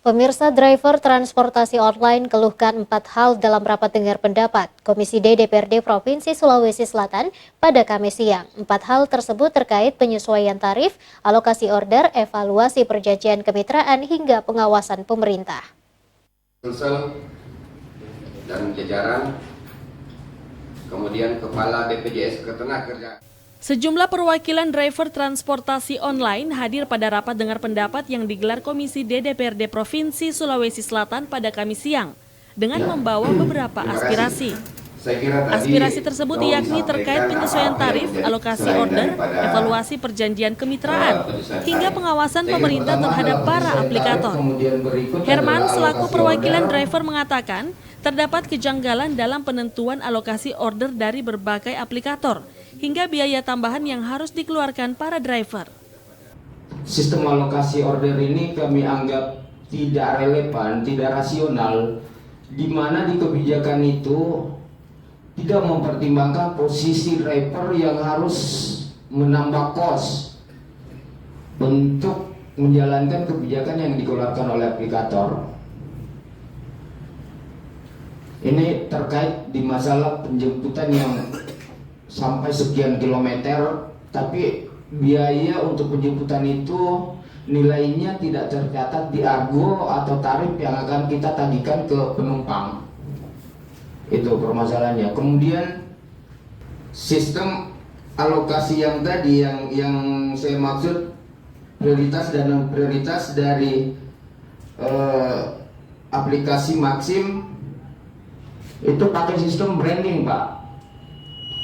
Pemirsa, driver transportasi online keluhkan 4 hal dalam rapat dengar pendapat Komisi D DPRD Provinsi Sulawesi Selatan pada Kamis siang. 4 hal tersebut terkait penyesuaian tarif, alokasi order, evaluasi perjanjian kemitraan hingga pengawasan pemerintah. Sulsel dan jajaran, kemudian Kepala BPJS Ketenagakerjaan. Sejumlah perwakilan driver transportasi online hadir pada rapat dengar pendapat yang digelar Komisi D DPRD Provinsi Sulawesi Selatan pada Kamis siang dengan membawa beberapa aspirasi. Aspirasi tersebut yakni terkait penyesuaian tarif, alokasi order, evaluasi perjanjian kemitraan, hingga pengawasan pemerintah terhadap para aplikator. Herman selaku perwakilan driver mengatakan terdapat kejanggalan dalam penentuan alokasi order dari berbagai aplikator, hingga biaya tambahan yang harus dikeluarkan para driver. Sistem alokasi order ini kami anggap tidak relevan, tidak rasional, di mana di kebijakan itu tidak mempertimbangkan posisi driver yang harus menambah kos untuk menjalankan kebijakan yang dikeluarkan oleh aplikator. Ini terkait di masalah penjemputan yang sampai sekian kilometer, tapi biaya untuk penjemputan itu nilainya tidak tercatat di argo atau tarif yang akan kita tagihkan ke penumpang. Itu permasalahannya. Kemudian sistem alokasi yang tadi yang saya maksud prioritas dan non prioritas dari aplikasi Maxim itu pakai sistem branding, Pak.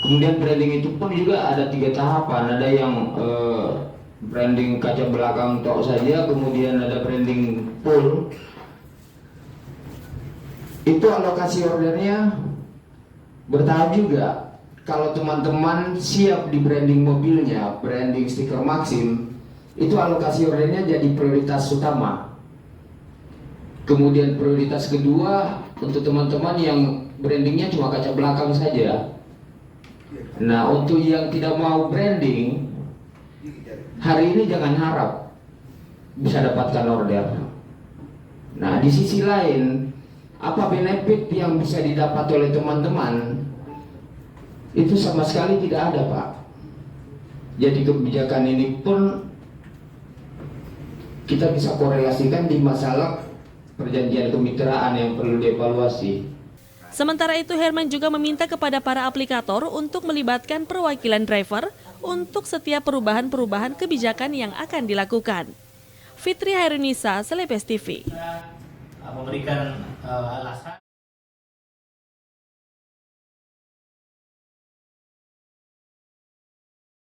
Kemudian branding itu pun juga ada 3 tahapan. Ada yang branding kaca belakang tok saja, kemudian ada branding full. Itu alokasi ordernya bertahap juga. Kalau teman-teman siap di branding mobilnya, branding stiker Maxim, itu alokasi ordernya jadi prioritas utama. Kemudian prioritas kedua untuk teman-teman yang brandingnya cuma kaca belakang saja. Nah, untuk yang tidak mau branding, hari ini jangan harap bisa dapatkan order. Nah, di sisi lain, apa benefit yang bisa didapat oleh teman-teman? Itu sama sekali tidak ada, Pak. Jadi kebijakan ini pun kita bisa korelasikan di masalah perjanjian kemitraan yang perlu dievaluasi. Sementara itu, Herman juga meminta kepada para aplikator untuk melibatkan perwakilan driver untuk setiap perubahan-perubahan kebijakan yang akan dilakukan. Fitri Hairunisa, Celebes TV. Memberikan alasan